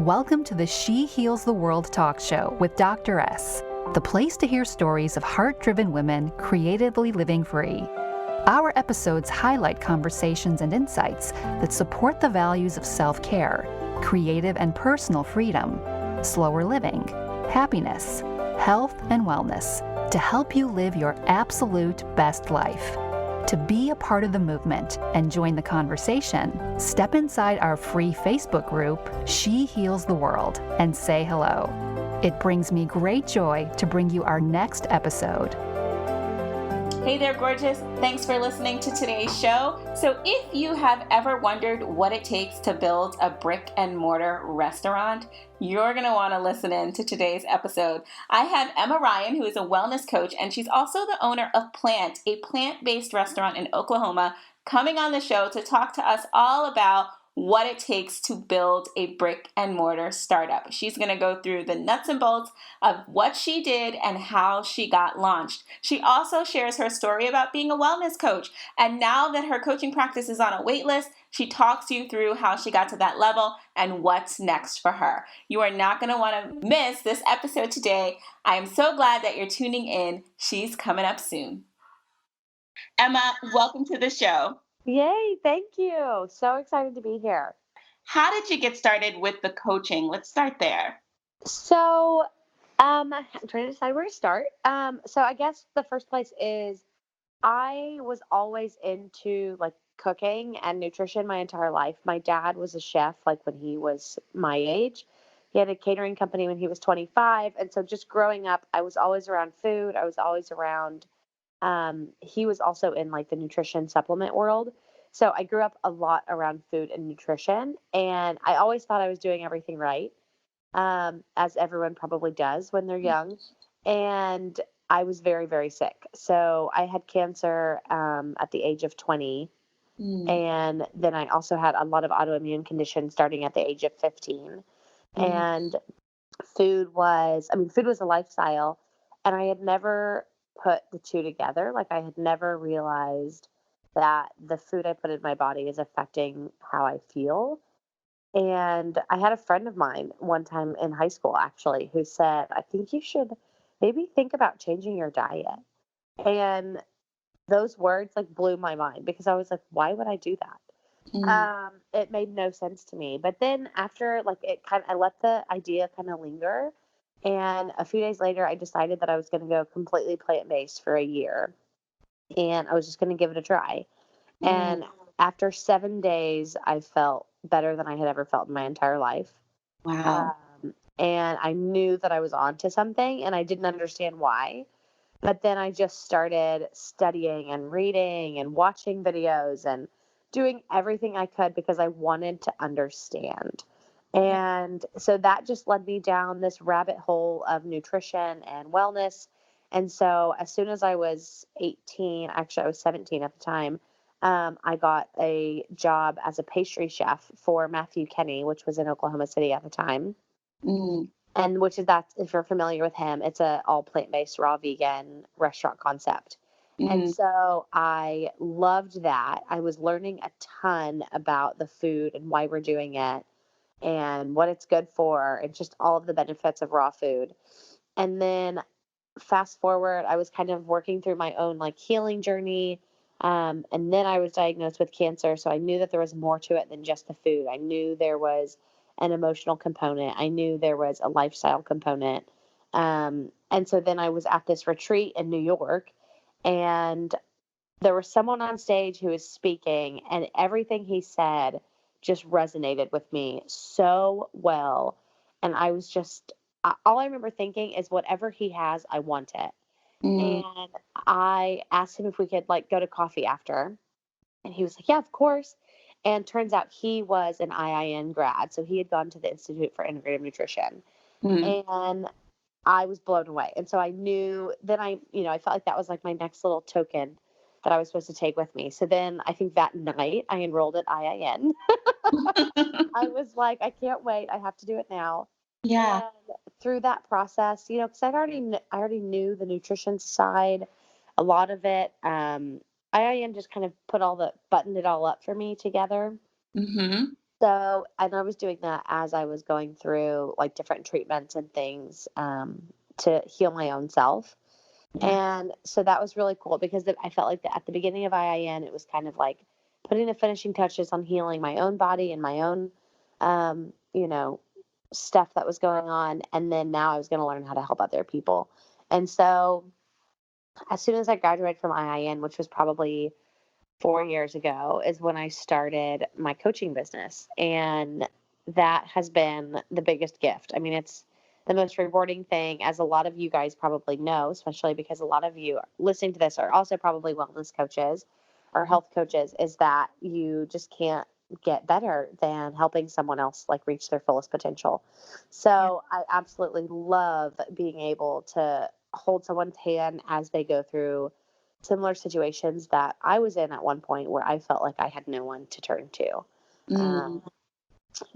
Welcome to the She Heals the World talk show with Dr. S, the place to hear stories of heart-driven women creatively living free. Our episodes highlight conversations and insights that support the values of self-care, creative and personal freedom, slower living, happiness, health, and wellness to help you live your absolute best life. To be a part of the movement and join the conversation, step inside our free Facebook group, She Heals the World, and say hello. It brings me great joy to bring you our next episode. Hey there, gorgeous. Thanks for listening to today's show. So if you have ever wondered what it takes to build a brick and mortar restaurant, you're going to want to listen in to today's episode. I have Emma Ryan, who is a wellness coach, and she's also the owner of Plant, a plant-based restaurant in Oklahoma, coming on the show to talk to us all about what it takes to build a brick and mortar startup. She's going to go through the nuts and bolts of what she did and how she got launched. She also shares her story about being a wellness coach. And now that her coaching practice is on a wait list, she talks you through how she got to that level and what's next for her. You are not going to want to miss this episode today. I am so glad that you're tuning in. She's coming up soon. Emma, welcome to the show. Yay, thank you. So excited to be here. How did you get started with the coaching? Let's start there. So, I'm trying to decide where to start. So I guess the first place is I was always into like cooking and nutrition my entire life. My dad was a chef like when he was my age. He had a catering company when he was 25. And so just growing up, I was always around food. I was always around he was also in like the nutrition supplement world. So I grew up a lot around food and nutrition, and I always thought I was doing everything right, as everyone probably does when they're young. And I was very, very sick. So I had cancer at the age of 20. And then I also had a lot of autoimmune conditions starting at the age of 15. And food was a lifestyle, and I had never put the two together. Like I had never realized that the food I put in my body is affecting how I feel. And I had a friend of mine one time in high school actually who said, I think you should maybe think about changing your diet. And those words like blew my mind because I was like, why would I do that? It made no sense to me. But then after I let the idea kind of linger. And a few days later, I decided that I was going to go completely plant-based for a year. And I was just going to give it a try. And after 7 days, I felt better than I had ever felt in my entire life. Wow. And I knew that I was onto something, and I didn't understand why. But then I just started studying and reading and watching videos and doing everything I could because I wanted to understand. And so that just led me down this rabbit hole of nutrition and wellness. And so as soon as I was 18, actually I was 17 at the time, I got a job as a pastry chef for Matthew Kenny, which was in Oklahoma City at the time. And if you're familiar with him, it's a all plant-based, raw vegan restaurant concept. And so I loved that. I was learning a ton about the food and why we're doing it and what it's good for and just all of the benefits of raw food. And then fast forward, I was kind of working through my own like healing journey. And then I was diagnosed with cancer. So I knew that there was more to it than just the food. I knew there was an emotional component. I knew there was a lifestyle component. And so then I was at this retreat in New York, and there was someone on stage who was speaking, and everything he said just resonated with me so well. And I was just, all I remember thinking is whatever he has, I want it. And I asked him if we could like go to coffee after. And he was like, yeah, of course. And turns out he was an IIN grad. So he had gone to the Institute for Integrative Nutrition. And I was blown away. And so I knew then I felt like that was like my next little token that I was supposed to take with me. So then I think that night I enrolled at IIN. I was like, I can't wait. I have to do it now. Yeah. And through that process, because I already knew the nutrition side, a lot of it. IIN just kind of buttoned it all up for me together. And I was doing that as I was going through like different treatments and things to heal my own self. Yeah. And so that was really cool because I felt like at the beginning of IIN, it was kind of like putting the finishing touches on healing my own body and my own, you know, stuff that was going on. And then now I was going to learn how to help other people. And so as soon as I graduated from IIN, which was probably 4 years ago, is when I started my coaching business. And that has been the biggest gift. I mean, it's the most rewarding thing, as a lot of you guys probably know, especially because a lot of you listening to this are also probably wellness coaches or health coaches, is that you just can't get better than helping someone else like reach their fullest potential. Yeah. So I absolutely love being able to hold someone's hand as they go through similar situations that I was in at one point where I felt like I had no one to turn to. Mm. Um,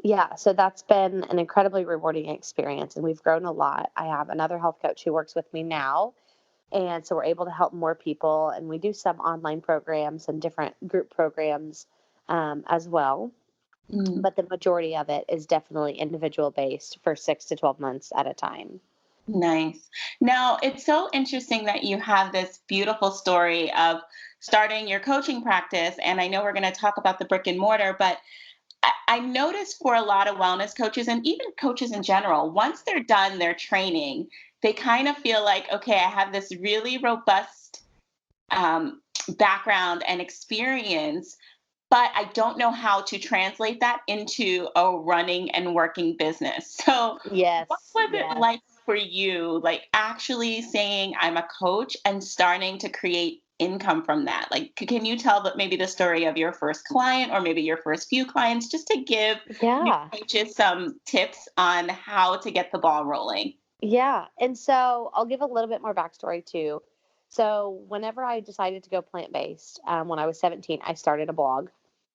yeah, so that's been an incredibly rewarding experience, and we've grown a lot. I have another health coach who works with me now, and so we're able to help more people, and we do some online programs and different group programs as well. Mm. But the majority of it is definitely individual based for 6 to 12 months at a time. Nice. Now, it's so interesting that you have this beautiful story of starting your coaching practice. And I know we're going to talk about the brick and mortar, but I noticed for a lot of wellness coaches and even coaches in general, once they're done their training, they kind of feel like, okay, I have this really robust um, background and experience, but I don't know how to translate that into a running and working business. So, what Yes, was it yes. like for you, like actually saying I'm a coach and starting to create income from that? Like, can you tell that maybe the story of your first client or maybe your first few clients, just to give new Yeah. coaches some tips on how to get the ball rolling? Yeah. And so I'll give a little bit more backstory too. So whenever I decided to go plant based, when I was 17, I started a blog,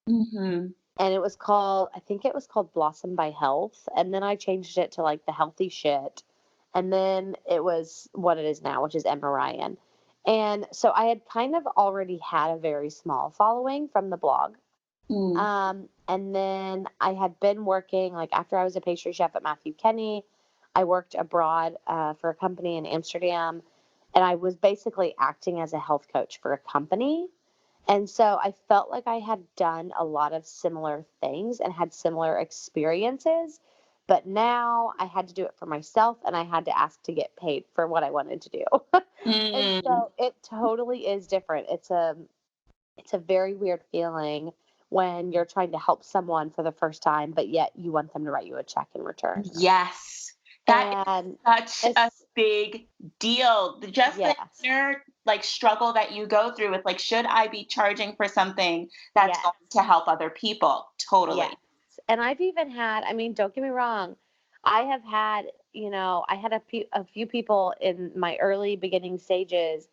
Hmm. and it was called, I think it was called Blossom by Health. And then I changed it to like the healthy shit. And then it was what it is now, which is Emma Ryan. And so I had kind of already had a very small following from the blog. Mm. And then I had been working, like after I was a pastry chef at Matthew Kenny, I worked abroad for a company in Amsterdam, and I was basically acting as a health coach for a company. And so I felt like I had done a lot of similar things and had similar experiences, but now I had to do it for myself and I had to ask to get paid for what I wanted to do. And Mm. so it totally is different. It's a very weird feeling when you're trying to help someone for the first time, but yet you want them to write you a check in return. Yes. That is And such a it's, big deal. Just the yes, inner like struggle that you go through with like, should I be charging for something that's yes, going to help other people? yes. Totally. And I've even had, I mean, don't get me wrong, I have had, I had a few people in my early beginning stages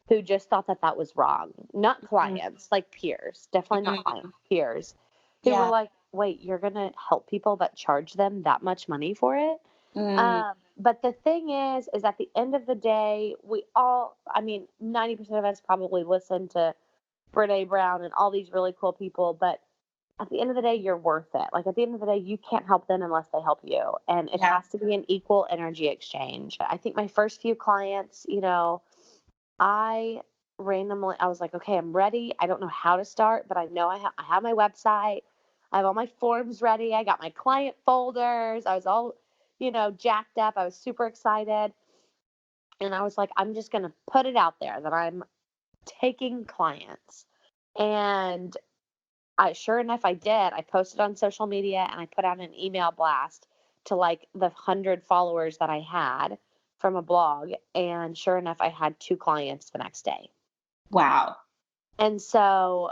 who just thought that that was wrong. Not Mm. clients, like peers, definitely not clients, Mm. peers, who were Yeah. like, wait, you're going to help people but charge them that much money for it? Mm. But the thing is at the end of the day, we all, I mean, 90% of us probably listen to Brene Brown and all these really cool people, but at the end of the day, you're worth it. Like at the end of the day, you can't help them unless they help you. And it Yeah. has to be an equal energy exchange. I think my first few clients, I I was like, okay, I'm ready. I don't know how to start, but I know I have my website. I have all my forms ready. I got my client folders. I was all, jacked up. I was super excited. And I was like, I'm just going to put it out there that I'm taking clients. And sure enough, I did. I posted on social media and I put out an email blast to like the 100 followers that I had from a blog. And sure enough, I had 2 clients the next day. Wow. And so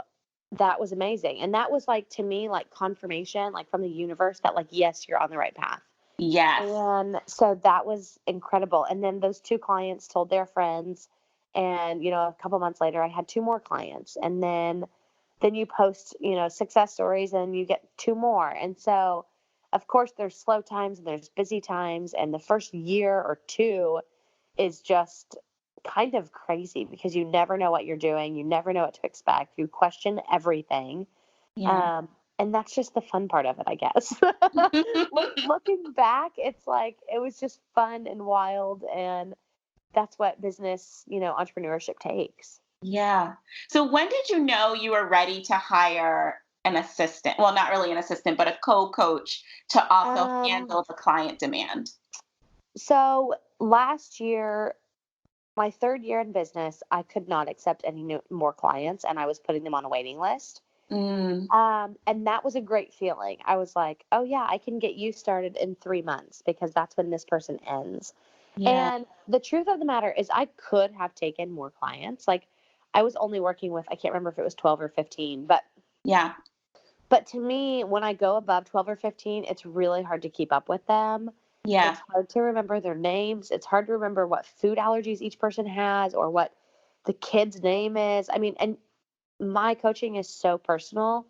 that was amazing. And that was like, to me, like confirmation, like from the universe that, like, yes, you're on the right path. Yes. And so that was incredible. And then those 2 clients told their friends. And, a couple months later, I had 2 more clients. And then you post, success stories and you get 2 more. And so, of course, there's slow times and there's busy times. And the first year or two is just kind of crazy because you never know what you're doing. You never know what to expect. You question everything. Yeah. Um, And that's just the fun part of it, I guess. Looking back, it's like it was just fun and wild, and that's what business, entrepreneurship takes. Yeah. So when did you know you were ready to hire an assistant? Well, not really an assistant, but a co-coach to also Um, handle the client demand? so last year, my third year in business, I could not accept any more clients, and I was putting them on a waiting list. Mm, And that was a great feeling. I was like, oh yeah, I can get you started in 3 months because that's when this person ends. yeah. And the truth of the matter is, I could have taken more clients. Like, I was only working with, I can't remember if it was 12 or 15, Yeah. but to me, when I go above 12 or 15, it's really hard to keep up with them. Yeah. It's hard to remember their names. It's hard to remember what food allergies each person has or what the kid's name is. I mean, and my coaching is so personal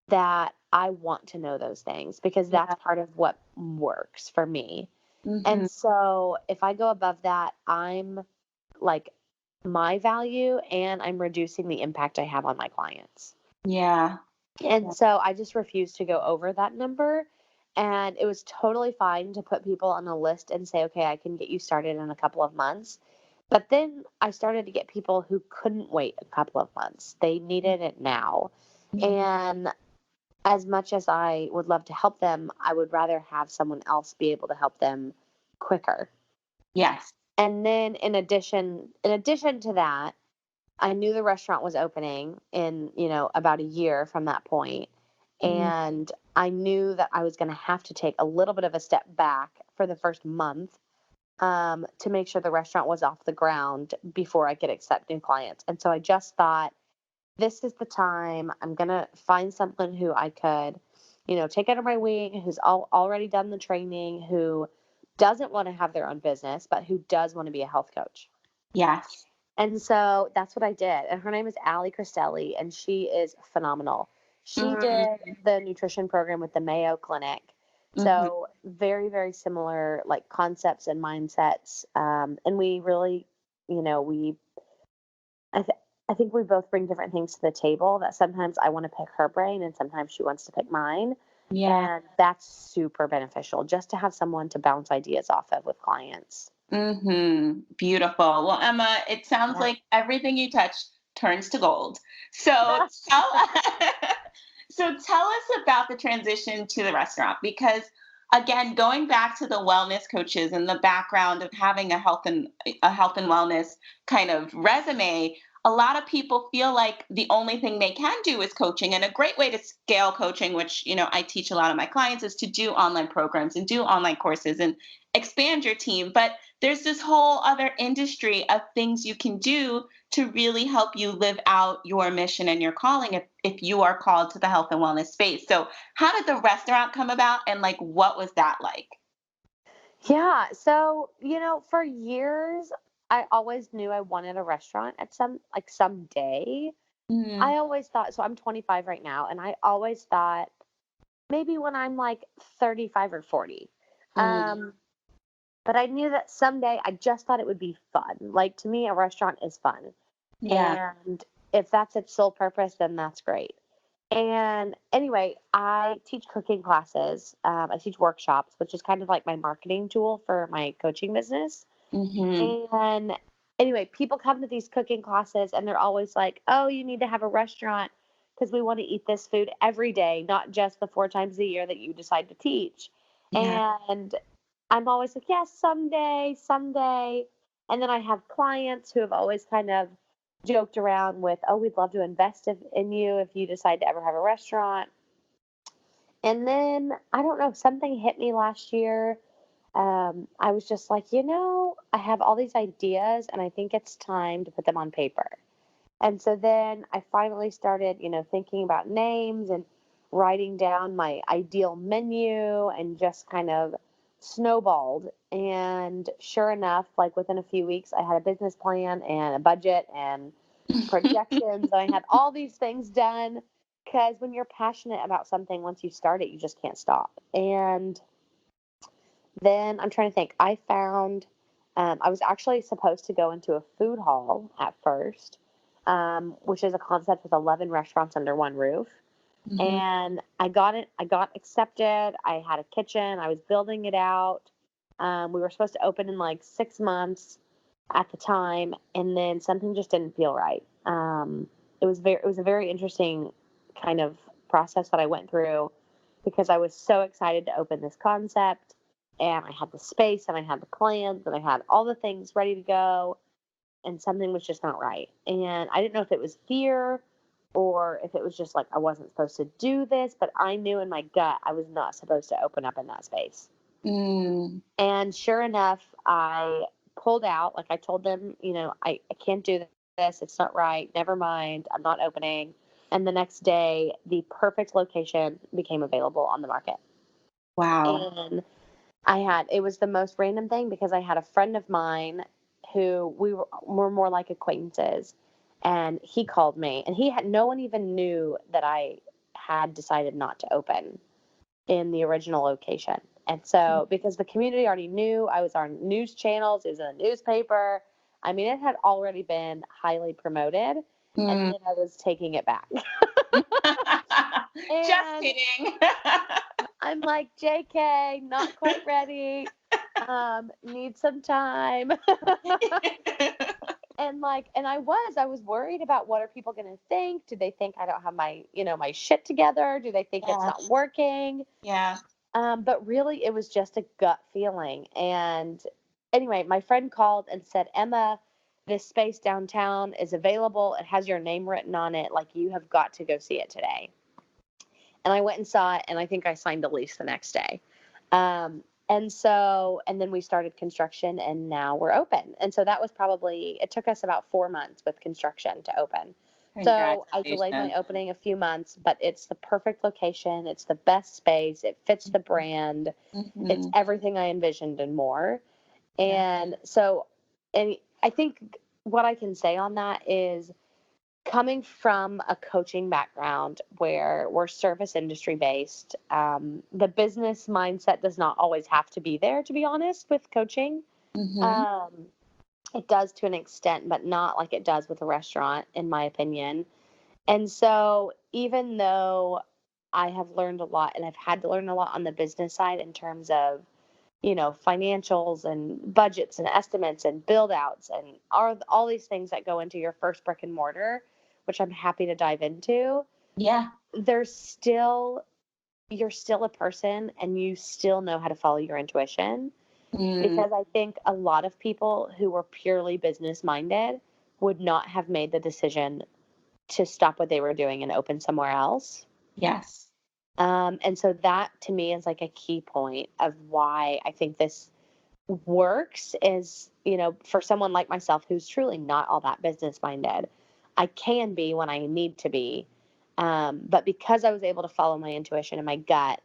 that I want to know those things because that's Yeah. part of what works for me. And Mhm. so if I go above that, I'm like my value and I'm reducing the impact I have on my clients. Yeah. And Yeah. so I just refused to go over that number. And it was totally fine to put people on a list and say, okay, I can get you started in a couple of months. But then I started to get people who couldn't wait a couple of months. They needed it now. Yeah. And as much as I would love to help them, I would rather have someone else be able to help them quicker. Yes. And then in addition to that, I knew the restaurant was opening in, about a year from that point. Mm, And I knew that I was going to have to take a little bit of a step back for the first month to make sure the restaurant was off the ground before I could accept new clients. And so I just thought, this is the time. I'm going to find someone who I could, take under my wing, who's already done the training, who doesn't want to have their own business, but who does want to be a health coach. yes. And so that's what I did. And her name is Allie Cristelli, and she is phenomenal. She did Mm, the nutrition program with the Mayo Clinic. mhm. So very, very similar like concepts and mindsets. And we really, you know, we I, th- I think we both bring different things to the table that sometimes I want to pick her brain and sometimes she wants to pick mine. Yeah. And that's super beneficial just to have someone to bounce ideas off of with clients. Mhm. Beautiful. Well, Emma, it sounds Yeah. like everything you touch turns to gold. So tell so tell us about the transition to the restaurant because again, going back to the wellness coaches and the background of having a health and wellness kind of resume, a lot of people feel like the only thing they can do is coaching. And a great way to scale coaching, which I teach a lot of my clients, is to do online programs and do online courses and expand your team. But there's this whole other industry of things you can do to really help you live out your mission and your calling if you are called to the health and wellness space. So, how did the restaurant come about and like what was that like? Yeah. So, for years, I always knew I wanted a restaurant at someday. Mm, I always thought, so I'm 25 right now, and I always thought maybe when I'm like 35 or 40. mm, Um, but I knew that someday I just thought it would be fun. Like to me, a restaurant is fun. yeah. And if that's its sole purpose, then that's great. And anyway, I teach cooking classes. I teach workshops, which is kind of like my marketing tool for my coaching business. Hmm. And anyway, people come to these cooking classes and they're always like, oh, you need to have a restaurant because we want to eat this food every day, not just the 4 times a year that you decide to teach. Yeah. And I'm always like, yes, someday, someday. And then I have clients who have always kind of joked around with, oh, we'd love to invest in you if you decide to ever have a restaurant. And then I don't know, something hit me last year. I was just like, I have all these ideas and I think it's time to put them on paper. And so then I finally started, thinking about names and writing down my ideal menu and just kind of snowballed. And sure enough, like within a few weeks, I had a business plan and a budget and projections. And I had all these things done because when you're passionate about something, once you start it, you just can't stop. And then I'm trying to think. I was actually supposed to go into a food hall at first, which is a concept with 11 restaurants under one roof. Mm-hmm. And I got it. I got accepted. I had a kitchen. I was building it out. We were supposed to open in like 6 months at the time, and then something just didn't feel right. It was a very interesting kind of process that I went through because I was so excited to open this concept, and I had the space, and I had the plans, and I had all the things ready to go, and something was just not right. And I didn't know if it was fear or if it was just like I wasn't supposed to do this, but I knew in my gut I was not supposed to open up in that space. Mm. And sure enough, I pulled out. Like I told them, I can't do this. It's not right. Never mind. I'm not opening. And the next day, the perfect location became available on the market. Wow. And it was the most random thing because I had a friend of mine who were more like acquaintances. And he called me, and no one even knew that I had decided not to open in the original location. And so, because the community already knew, I was on news channels, it was in a newspaper. I mean, it had already been highly promoted, and Mm. then I was taking it back. Just And kidding. I'm like, JK, not quite ready. Need some time. And I was worried about what are people going to think? Do they think I don't have my shit together? Do they think it's not Yes. working? Yeah. But really, it was just a gut feeling. And anyway, my friend called and said, Emma, this space downtown is available. It has your name written on it. Like, you have got to go see it today. And I went and saw it, and I think I signed a lease the next day. And then we started construction, and now we're open. And so it took us about 4 months with construction to open. So I delayed my Congratulations. opening a few months, but it's the perfect location. It's the best space. It fits the brand. It's Mm-hmm. everything I envisioned and more. Yeah. And I think what I can say on that is coming from a coaching background where we're service industry based, the business mindset does not always have to be there, to be honest, with coaching. Mm-hmm. Um, it does to an extent, but not like it does with a restaurant, in my opinion. And so, even though I have learned a lot and I've had to learn a lot on the business side in terms of, financials and budgets and estimates and build outs and all these things that go into your first brick and mortar, which I'm happy to dive into, Yeah. there's you're still a person and you still know how to follow your intuition. Mm. Because I think a lot of people who were purely business minded would not have made the decision to stop what they were doing and open somewhere else. Yes. And so that to me is like a key point of why I think this works is, for someone like myself who's truly not all that business minded, I can be when I need to be. But because I was able to follow my intuition and my gut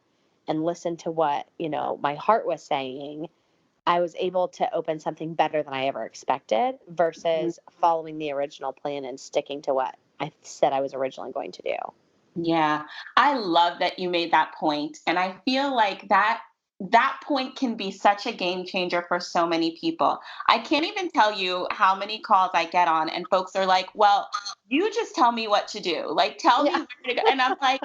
and listen to what, my heart was saying, I was able to open something better than I ever expected versus following the original plan and sticking to what I said I was originally going to do. Yeah, I love that you made that point, and I feel like that point can be such a game changer for so many people. I can't even tell you how many calls I get on, and folks are like, "Well, you just tell me what to do. Like, tell me Yeah. where to go." And I'm like,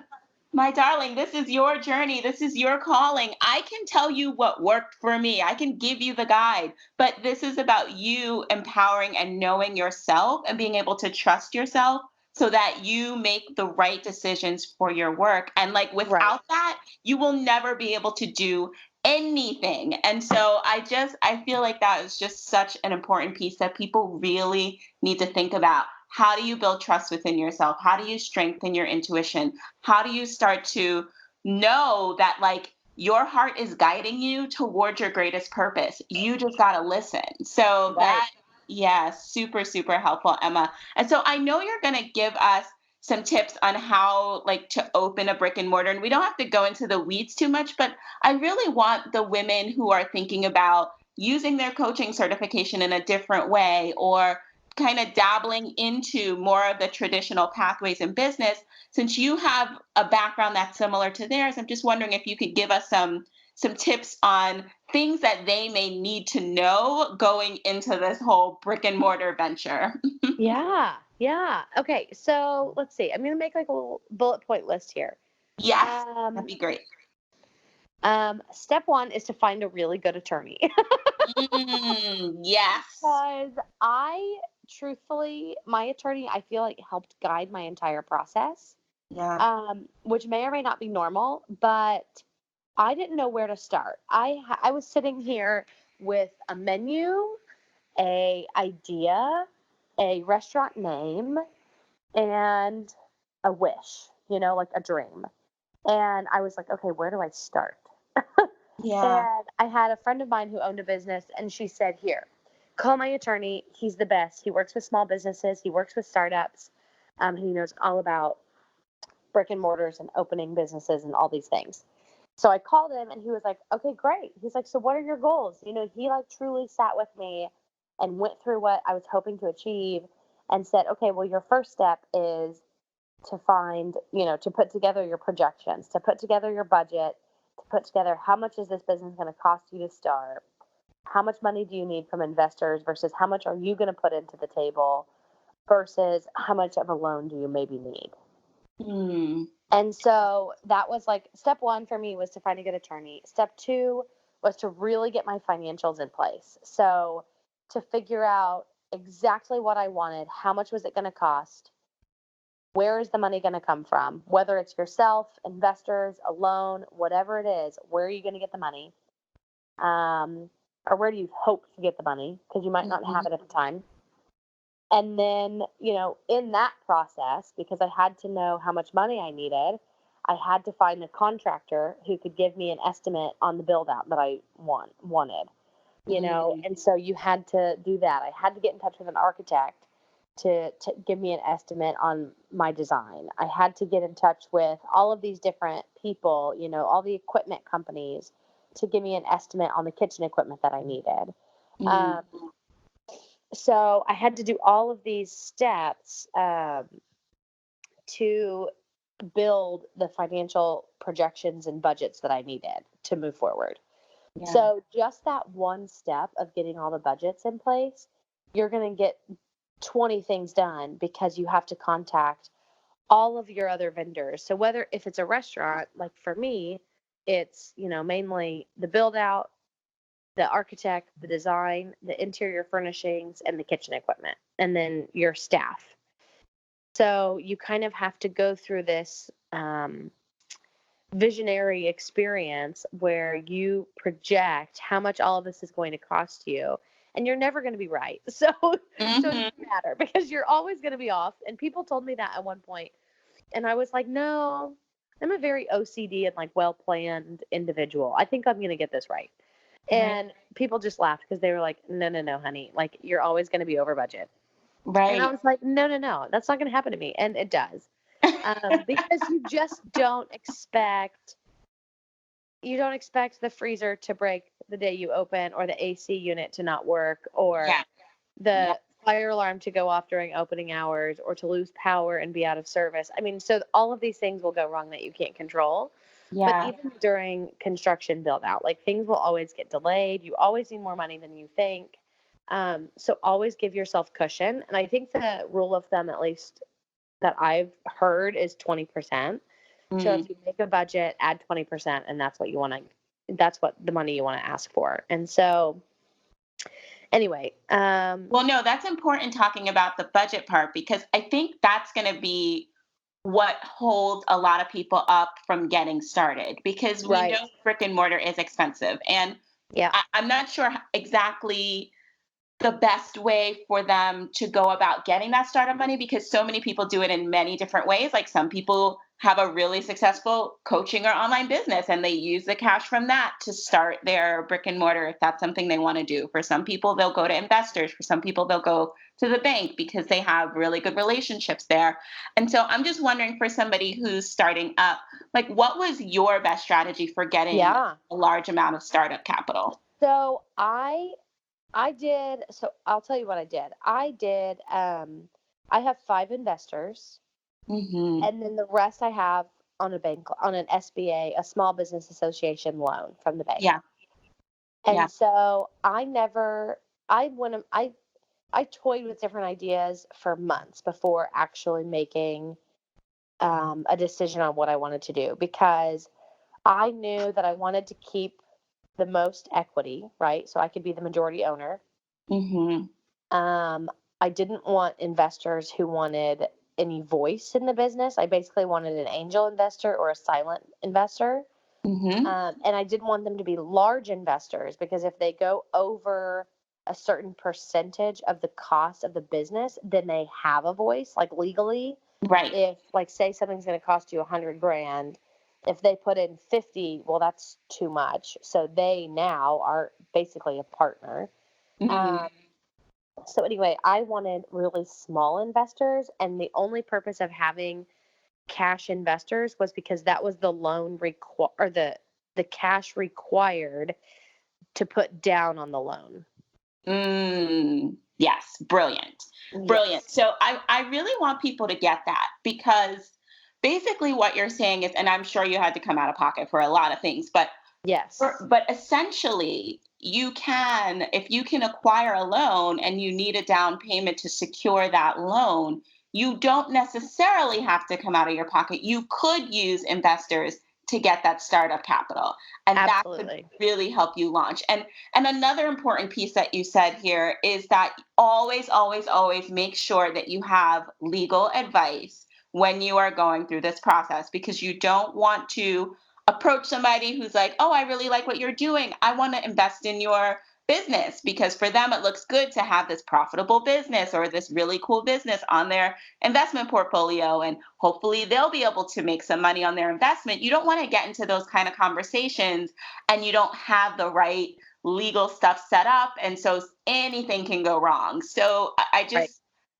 "My darling, this is your journey. This is your calling. I can tell you what worked for me. I can give you the guide, but this is about you empowering and knowing yourself and being able to trust yourself so that you make the right decisions for your work. And like Right. without that, you will never be able to do anything. And so I feel like that is just such an important piece that people really need to think about. How do you build trust within yourself? How do you strengthen your intuition? How do you start to know that like your heart is guiding you towards your greatest purpose? You just got to listen. So Right. that, yeah, super, super helpful, Emma. And so I know you're going to give us some tips on how like to open a brick and mortar, and we don't have to go into the weeds too much, but I really want the women who are thinking about using their coaching certification in a different way or kind of dabbling into more of the traditional pathways in business. Since you have a background that's similar to theirs, I'm just wondering if you could give us some tips on things that they may need to know going into this whole brick and mortar venture. Yeah. Yeah. Okay. So let's see. I'm going to make like a little bullet point list here. Yes, that'd Um, be great. Step one is to find a really good attorney. Yes. Because I truthfully, my attorney, I feel like helped guide my entire process, Yeah. which may or may not be normal, but I didn't know where to start. I was sitting here with a menu, a idea, a restaurant name, and a wish, like a dream. And I was like, okay, where do I start? Yeah. And I had a friend of mine who owned a business, and she said, here, call my attorney. He's the best. He works with small businesses, he works with startups. He knows all about brick and mortars and opening businesses and all these things. So I called him, and he was like, okay, great. He's like, so what are your goals? He like truly sat with me and went through what I was hoping to achieve and said, okay, well, your first step is to find, to put together your projections, to put together your budget, to put together how much is this business going to cost you to start? How much money do you need from investors versus how much are you going to put into the table versus how much of a loan do you maybe need? Hmm. And so that was like step one for me was to find a good attorney. Step two was to really get my financials in place. So to figure out exactly what I wanted, how much was it going to cost? Where is the money going to come from? Whether it's yourself, investors, a loan, whatever it is, where are you going to get the money? Or where do you hope to get the money? Because you might not have it at the time. And then, in that process, because I had to know how much money I needed, I had to find a contractor who could give me an estimate on the build out that I wanted, Mm-hmm. and so you had to do that. I had to get in touch with an architect to give me an estimate on my design. I had to get in touch with all of these different people, all the equipment companies to give me an estimate on the kitchen equipment that I needed. Um, so I had to do all of these steps to build the financial projections and budgets that I needed to move forward. Yeah. So just that one step of getting all the budgets in place, you're going to get 20 things done because you have to contact all of your other vendors. So whether if it's a restaurant, like for me, it's, mainly the build out, the architect, the design, the interior furnishings, and the kitchen equipment, and then your staff. So you kind of have to go through this visionary experience where you project how much all of this is going to cost you, and you're never going to be right. So it Mm-hmm. doesn't matter because you're always going to be off. And people told me that at one point, and I was like, no, I'm a very OCD and like well planned individual. I think I'm going to get this right. Right. And people just laughed because they were like, no, no, no, honey, like you're always going to be over budget. And I Right. was like, no, no, no, that's not going to happen to me. And it does. Because you don't expect the freezer to break the day you open, or the AC unit to not work, or Yeah. Yeah. the fire alarm to go off during opening hours, or to lose power and be out of service. I mean, so all of these things will go wrong that you can't control. But Yeah. even during construction build out, like things will always get delayed. You always need more money than you think. So always give yourself cushion. And I think the rule of thumb, at least that I've heard, is 20%. So Mm. if you make a budget, add 20%, and that's what the money you want to ask for. And so anyway, Well, no, that's important talking about the budget part because I think that's going to be what holds a lot of people up from getting started because we right. know brick and mortar is expensive. And Yeah. I'm not sure exactly the best way for them to go about getting that startup money because so many people do it in many different ways. Like some people have a really successful coaching or online business and they use the cash from that to start their brick and mortar if that's something they want to do. For some people, they'll go to investors. For some people, they'll go to the bank because they have really good relationships there. And so I'm just wondering for somebody who's starting up, like what was your best strategy for getting Yeah. a large amount of startup capital? So I did, so I'll tell you what I did. I have 5 investors, Hmm. and then the rest I have on an SBA, a Small Business Association loan from the bank. Yeah. Yeah. And so I went, I toyed with different ideas for months before actually making a decision on what I wanted to do, because I knew that I wanted to keep the most equity, right? So I could be the majority owner. Mm-hmm. Um, I didn't want investors who wanted any voice in the business. I basically wanted an angel investor or a silent investor. Mm-hmm. And I didn't want them to be large investors, because if they go over a certain percentage of the cost of the business, then they have a voice, like legally. Right. If, like, say something's going to cost you 100 grand, if they put in 50, well, that's too much. So they now are basically a partner. Mm-hmm. Um, so anyway, I wanted really small investors, and the only purpose of having cash investors was because that was the or the cash required to put down on the loan. Yes, brilliant. Brilliant. Yes. So I really want people to get that, because basically what you're saying is, and I'm sure you had to come out of pocket for a lot of things, but Yes. but essentially you can, if you can acquire a loan and you need a down payment to secure that loan, you don't necessarily have to come out of your pocket. You could use investors to get that startup capital, and that could Absolutely. really help you launch. And another important piece that you said here is that always, always, always make sure that you have legal advice when you are going through this process, because you don't want to approach somebody who's like, "Oh, I really like what you're doing. I want to invest in your business," because for them it looks good to have this profitable business or this really cool business on their investment portfolio, and hopefully they'll be able to make some money on their investment. You don't want to get into those kind of conversations and you don't have the right legal stuff set up, and so anything can go wrong. So Right.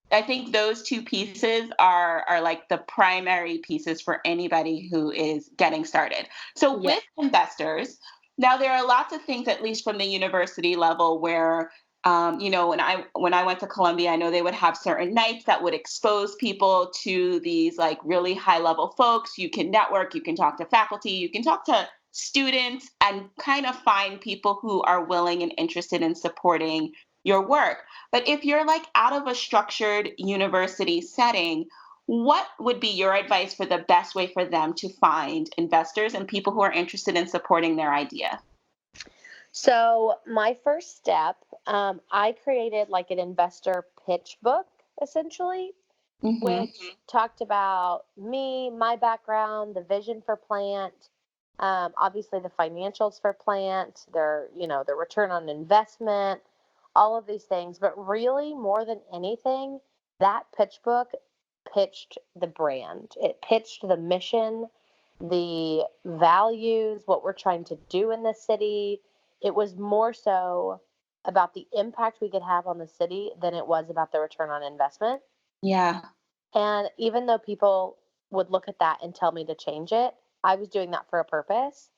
I think those two pieces are like the primary pieces for anybody who is getting started. So Yeah. with investors, now there are lots of things, at least from the university level, where when I went to Columbia, I know they would have certain nights that would expose people to these like really high level folks. You can network, you can talk to faculty, you can talk to students, and kind of find people who are willing and interested in supporting your work. But if you're like out of a structured university setting, what would be your advice for the best way for them to find investors and people who are interested in supporting their idea? So my first step, I created like an investor pitch book, essentially, Mm-hmm. which talked about me, my background, the vision for Plant, obviously the financials for Plant, their return on investment, all of these things. But really, more than anything, that pitch book pitched the brand. It pitched the mission, the values, what we're trying to do in the city. It was more so about the impact we could have on the city than it was about the return on investment. Yeah. And even though people would look at that and tell me to change it, I was doing that for a purpose,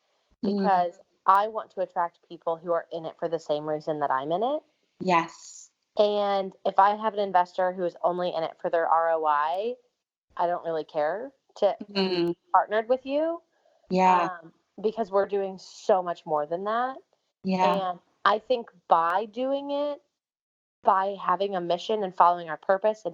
Mm, because I want to attract people who are in it for the same reason that I'm in it. yes. And if I have an investor who is only in it for their ROI, I don't really care to Mm, be partnered with you, yeah. because we're doing so much more than that. Yeah. And I think by doing it, by having a mission and following our purpose,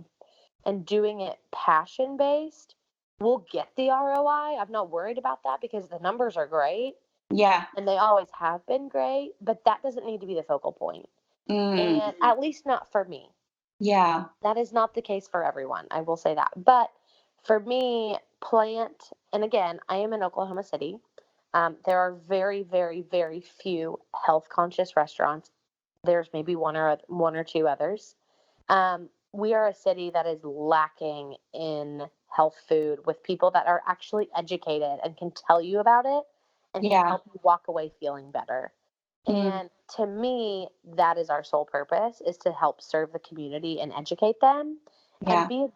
and doing it passion based, we'll get the ROI. I'm not worried about that, because the numbers are great Yeah. and they always have been great, but that doesn't need to be the focal point. Mm, And at least not for me. yeah. That is not the case for everyone. I will say that. But for me, Plant, and again, I am in Oklahoma City. There are very, very, very few health conscious restaurants. There's maybe one or two others. We are a city that is lacking in health food, with people that are actually educated and can tell you about it and can Yeah. help you walk away feeling better. Mm, And to me, that is our sole purpose, is to help serve the community and educate them, and yeah. be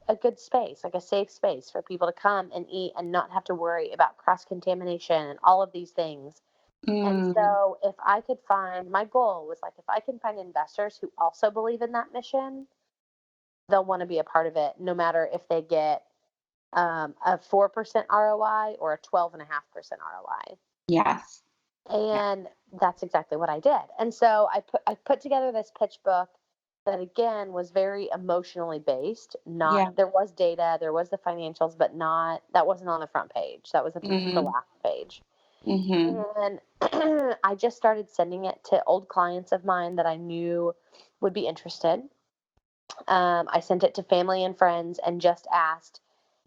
a good space, like a safe space for people to come and eat and not have to worry about cross contamination and all of these things. And Mm, so if I could find, my goal was like, if I can find investors who also believe in that mission, they'll want to be a part of it, no matter if they get a 4% ROI or a 12.5% ROI. yes. Yeah. And that's exactly what I did. And so I put together this pitch book that again was very emotionally based. Not Yeah. there was data, there was the financials, but not that wasn't on the front page. That was the Mm-hmm. last page. Mm-hmm. And I just started sending it to old clients of mine that I knew would be interested. I sent it to family and friends and just asked,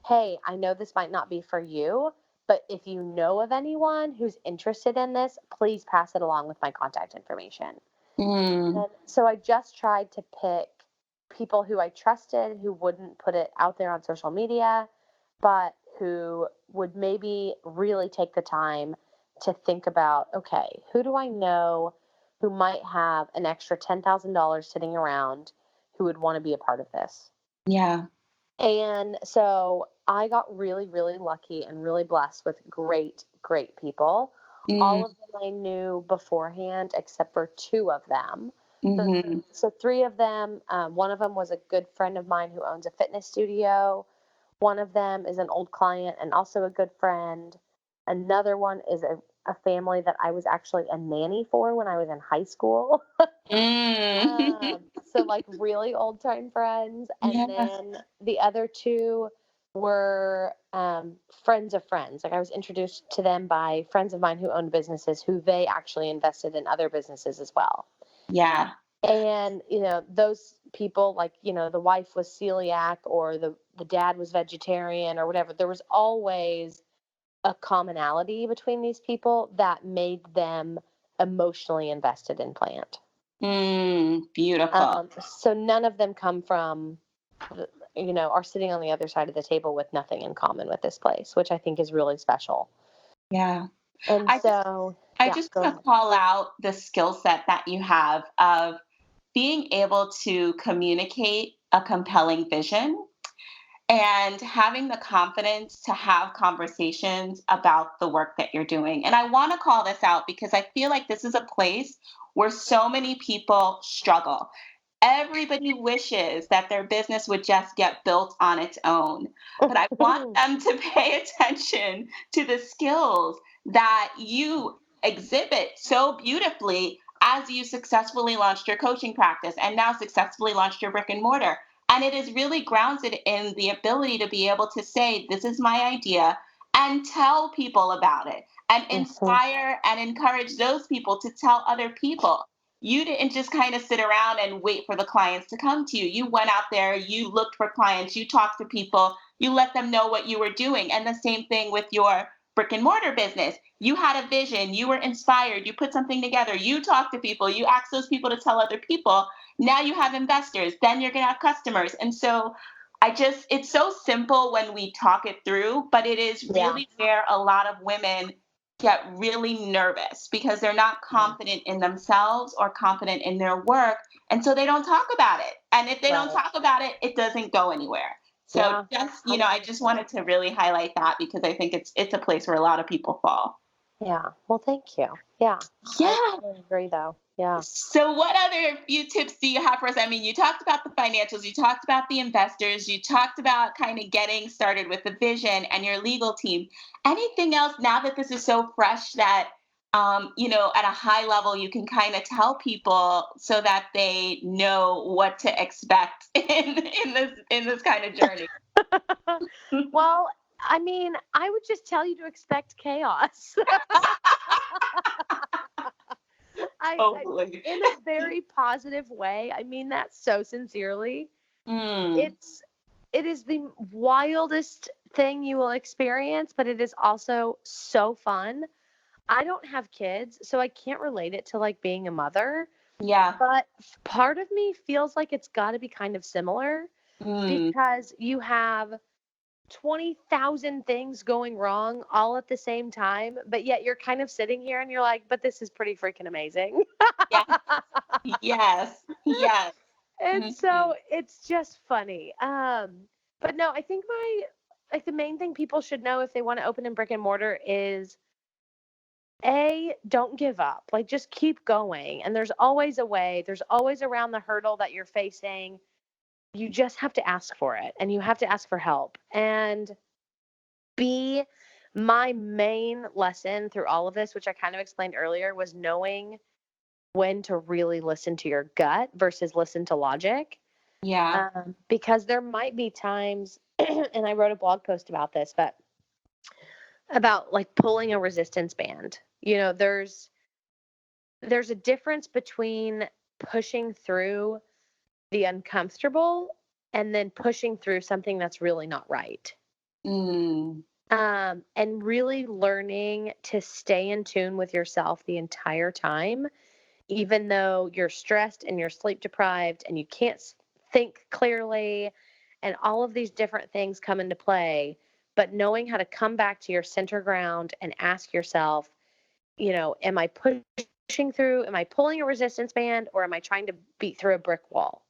hey, I know this might not be for you, but if you know of anyone who's interested in this, please pass it along with my contact information. Mm. And so I just tried to pick people who I trusted, who wouldn't put it out there on social media, but who would maybe really take the time to think about, okay, who do I know who might have an extra $10,000 sitting around who would want to be a part of this? Yeah. And so I got really, really lucky and really blessed with great, great people. Mm. All of them I knew beforehand, except for two of them. So, Mm-hmm. so three of them, one of them was a good friend of mine who owns a fitness studio. One of them is an old client and also a good friend. Another one is a family that I was actually a nanny for when I was in high school. Mm. So like really old time friends, and Yes. then the other two were friends of friends. Like I was introduced to them by friends of mine who owned businesses who they actually invested in other businesses as well. Yeah. And those people, like the wife was celiac or the dad was vegetarian or whatever. There was always a commonality between these people that made them emotionally invested in plant. Beautiful. So none of them come from, are sitting on the other side of the table with nothing in common with this place, which I think is really special. Yeah. And I just so, I yeah, just go want to ahead. call out the skill set that you have of being able to communicate a compelling vision and having the confidence to have conversations about the work that you're doing. And I want to call this out because I feel like this is a place where so many people struggle. Everybody wishes that their business would just get built on its own. But I want them to pay attention to the skills that you exhibit so beautifully as you successfully launched your coaching practice and now successfully launched your brick and mortar. And it is really grounded in the ability to be able to say, this is my idea, and tell people about it and Mhm. inspire and encourage those people to tell other people. You didn't just kind of sit around and wait for the clients to come to you. You went out there, you looked for clients, you talked to people, you let them know what you were doing. And the same thing with your brick and mortar business. You had a vision, you were inspired, you put something together, you talked to people, you asked those people to tell other people. Now you have investors, then you're going to have customers. And so it's so simple when we talk it through, but it is Yeah. really where a lot of women get really nervous because they're not confident in themselves or confident in their work. And so they don't talk about it. And if they don't Right. talk about it, it doesn't go anywhere. So Yeah. I just 100%. wanted to really highlight that because I think it's a place where a lot of people fall. Yeah. Well, thank you. Yeah. I Yeah. totally agree, though. Yeah. So, what other few tips do you have for us? I mean, you talked about the financials, you talked about the investors, you talked about kind of getting started with the vision and your legal team. Anything else now that this is so fresh that, at a high level, you can kind of tell people so that they know what to expect in this kind of journey? Well, I mean, I would just tell you to expect chaos. I Hopefully. in a very positive way. I mean that so sincerely. Mm, It is the wildest thing you will experience, but it is also so fun. I don't have kids, so I can't relate it to like being a mother, yeah. but part of me feels like it's got to be kind of similar Mm, because you have 20,000 things going wrong all at the same time, but yet you're kind of sitting here and you're like, but this is pretty freaking amazing. yeah. Yes. Yes. And Mhm. so it's just funny. But no, I think the main thing people should know if they want to open in brick and mortar is don't give up. Like just keep going. And there's always a way. There's always around the hurdle that you're facing. You just have to ask for it and you have to ask for help. And B, my main lesson through all of this, which I kind of explained earlier, was knowing when to really listen to your gut versus listen to logic. Yeah. Because there might be times, and I wrote a blog post about this, but about like pulling a resistance band. There's a difference between pushing through the uncomfortable and then pushing through something that's really not right. Mm. And really learning to stay in tune with yourself the entire time, even though you're stressed and you're sleep deprived and you can't think clearly, and all of these different things come into play. But knowing how to come back to your center ground and ask yourself, am I pushing through? Am I pulling a resistance band, or am I trying to beat through a brick wall?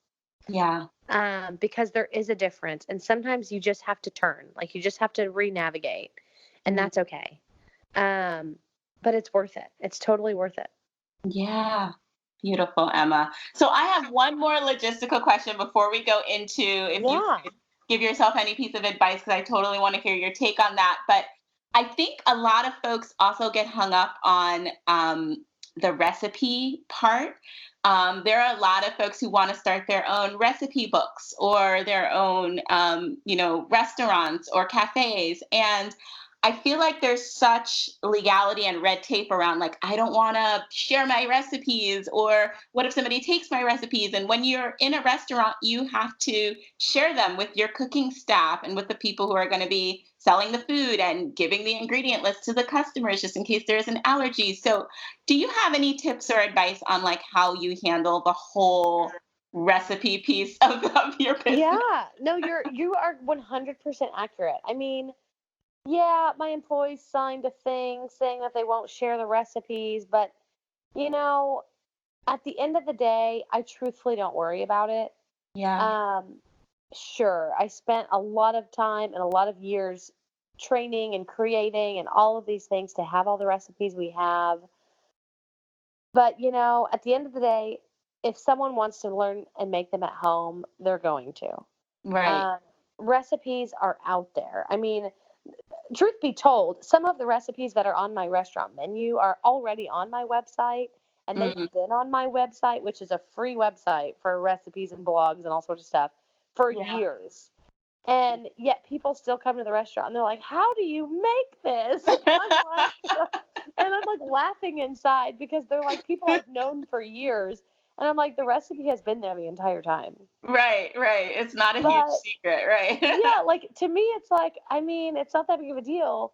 Yeah. Because there is a difference. And sometimes you just have to turn, like you just have to re-navigate, and that's okay. But it's worth it. It's totally worth it. Yeah. Beautiful, Emma. So I have one more logistical question before we go into if you Yeah. could give yourself any piece of advice, because I totally want to hear your take on that. But I think a lot of folks also get hung up on the recipe part. There are a lot of folks who want to start their own recipe books or their own, restaurants or cafes. And I feel like there's such legality and red tape around, like, I don't want to share my recipes, or what if somebody takes my recipes? And when you're in a restaurant, you have to share them with your cooking staff and with the people who are going to be selling the food and giving the ingredient list to the customers just in case there's an allergy. So, do you have any tips or advice on like how you handle the whole recipe piece of your business? Yeah. No, you are 100% accurate. I mean, yeah, my employees signed a thing saying that they won't share the recipes, but you know, at the end of the day, I truthfully don't worry about it. Yeah. Um, sure, I spent a lot of time and a lot of years training and creating and all of these things to have all the recipes we have. But, at the end of the day, if someone wants to learn and make them at home, they're going to. Right. Um, Recipes are out there. I mean, truth be told, some of the recipes that are on my restaurant menu are already on my website, and they've Mm. been on my website, which is a free website for recipes and blogs and all sorts of stuff, for Yeah. years. And yet people still come to the restaurant and they're like, "How do you make this?" And I'm like laughing inside because they're like people I've known for years. And I'm like, the recipe has been there the entire time. Right, right. It's not a huge But secret, right? yeah, like to me, it's like, I mean, it's not that big of a deal,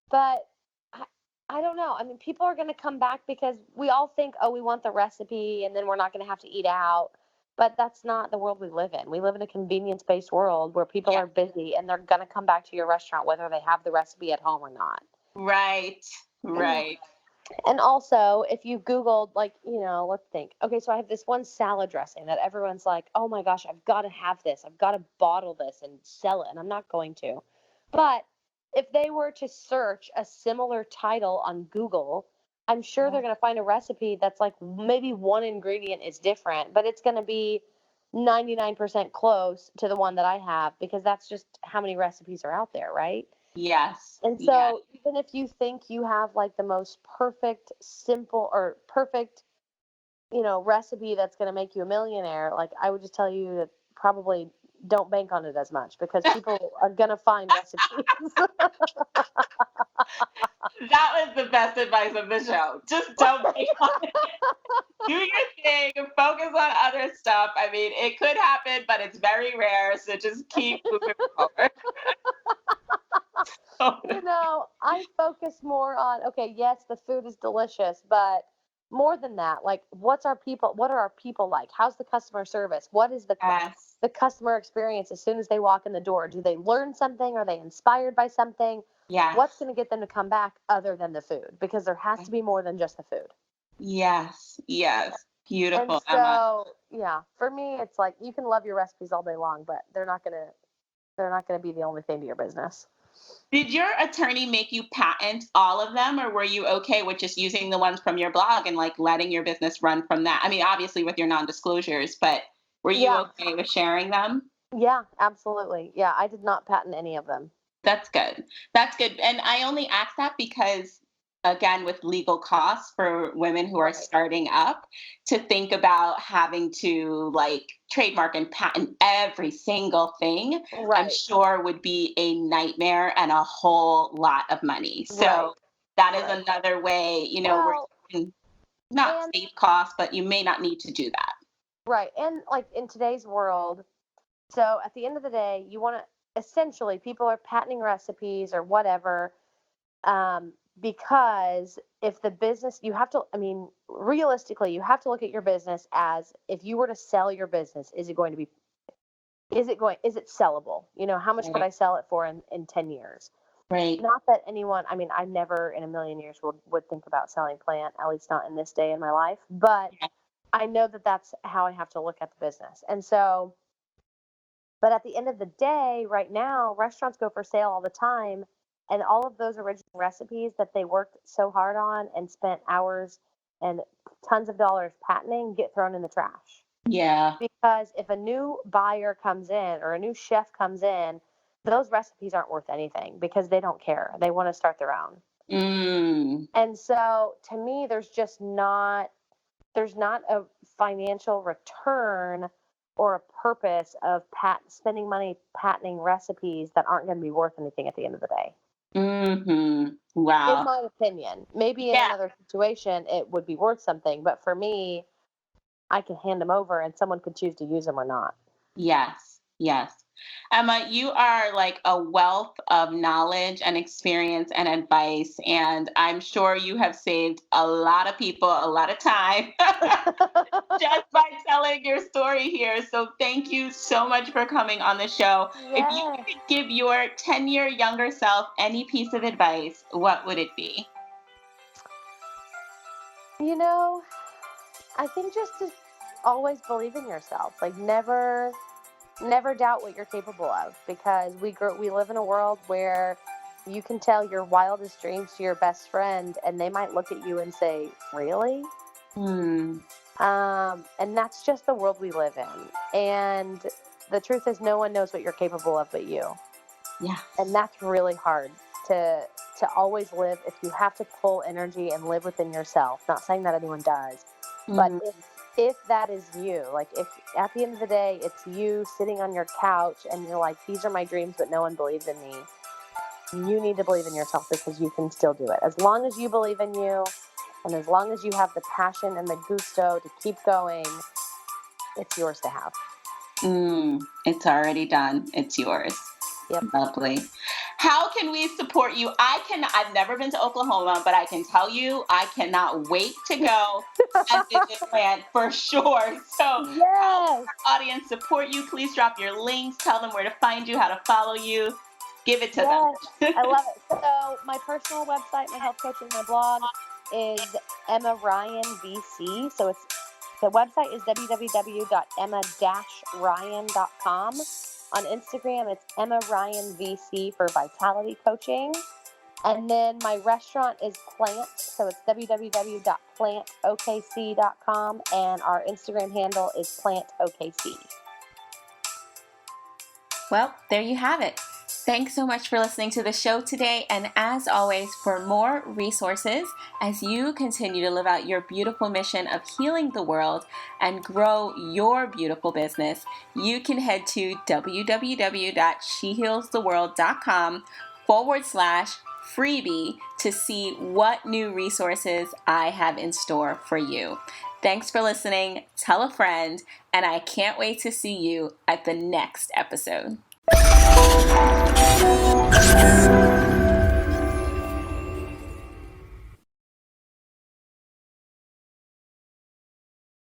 but I, I don't know. I mean, people are going to come back because we all think, oh, we want the recipe and then we're not going to have to eat out. But that's not the world we live in. We live in a convenience based world where people Yeah. are busy and they're going to come back to your restaurant whether they have the recipe at home or not. Right, right. And also, if you Googled, like, let's think. Okay, so I have this one salad dressing that everyone's like, oh my gosh, I've got to have this. I've got to bottle this and sell it. And I'm not going to. But if they were to search a similar title on Google, I'm sure they're going to find a recipe that's like maybe one ingredient is different, but it's going to be 99% close to the one that I have because that's just how many recipes are out there, right? Yes, And yes. so, even if you think you have like the most perfect, simple, or perfect, recipe that's going to make you a millionaire, like I would just tell you that probably don't bank on it as much because people are going to find recipes. That was the best advice of the show. Just don't be on it. Do your thing, focus on other stuff. I mean, it could happen, but it's very rare. So just keep moving forward. I focus more on, okay, yes, the food is delicious, but more than that, like what are our people like? How's the customer service? What is Yes, the customer experience as soon as they walk in the door? Do they learn something? Are they inspired by something? What's yes, going to get them to come back other than the food? Because there has to be more than just the food. yes, yes. And Beautiful, Emma. so, yeah, for me, it's like you can love your recipes all day long, but they're not going to be the only thing to your business. Did your attorney make you patent all of them, or were you okay with just using the ones from your blog and like letting your business run from that? I mean, obviously with your non-disclosures, but were you Yeah. okay with sharing them? Yeah, absolutely. Yeah, I did not patent any of them. That's good. That's good. And I only ask that because again, with legal costs for women who are Right. starting up, to think about having to like trademark and patent every single thing, I'm Right. sure would be a nightmare and a whole lot of money. Right. So that is Right. another way, where Well, you can not and save costs, but you may not need to do that. right. And like in today's world, so at the end of the day, you want to essentially people are patenting recipes or whatever, um, because if the business, you have to, I mean, realistically, you have to look at your business as if you were to sell your business, is it sellable? How much could Right. I sell it for in 10 years? Right. Not that anyone, I mean, I never in a million years would think about selling plant, at least not in this day in my life. But Yeah. I know that that's how I have to look at the business. And so, but at the end of the day, right now, restaurants go for sale all the time. And all of those original recipes that they worked so hard on and spent hours and tons of dollars patenting get thrown in the trash. Yeah. Because if a new buyer comes in or a new chef comes in, those recipes aren't worth anything because they don't care. They want to start their own. Mm. And so to me, there's not a financial return or a purpose of spending money patenting recipes that aren't going to be worth anything at the end of the day. Mm-hmm. In Wow. my opinion, maybe in Yeah. another situation it would be worth something, but for me, I can hand them over and someone could choose to use them or not. Yes, yes. Emma, you are like a wealth of knowledge and experience and advice, and I'm sure you have saved a lot of people a lot of time just by telling your story here. So thank you so much for coming on the show. If you Yes. could give your 10-year younger self any piece of advice, what would it be? You know, I think just to always believe in yourself. Like never doubt what you're capable of because we live in a world where you can tell your wildest dreams to your best friend and they might look at you and say, "Really?" Hmm. And that's just the world we live in. And the truth is no one knows what you're capable of but you. Yeah. And that's really hard to always live if you have to pull energy and live within yourself. Not saying that anyone does, but Mhm. if that is you, like if at the end of the day it's you sitting on your couch and you're like, these are my dreams but no one believes in me, you need to believe in yourself because you can still do it. As long as you believe in you and as long as you have the passion and the gusto to keep going, it's yours to have. It's already done. It's yours. Yep. Lovely. How can we support you? I've never been to Oklahoma, but I can tell you, I cannot wait to go and visit Plant for sure. So, how can Yes. our audience support you? Please drop your links, tell them where to find you, how to follow you. Give it to Yes, them. I love it. So my personal website, my health coaching, my blog is Emma Ryan VC. So the website is www.emma-ryan.com. On Instagram, it's Emma Ryan VC for vitality coaching. And then my restaurant is Plant. So it's www.plantokc.com. And our Instagram handle is plantokc. Well, there you have it. Thanks so much for listening to the show today. And as always, for more resources as you continue to live out your beautiful mission of healing the world and grow your beautiful business, you can head to www.shehealstheworld.com/freebie to see what new resources I have in store for you. Thanks for listening. Tell a friend, and I can't wait to see you at the next episode.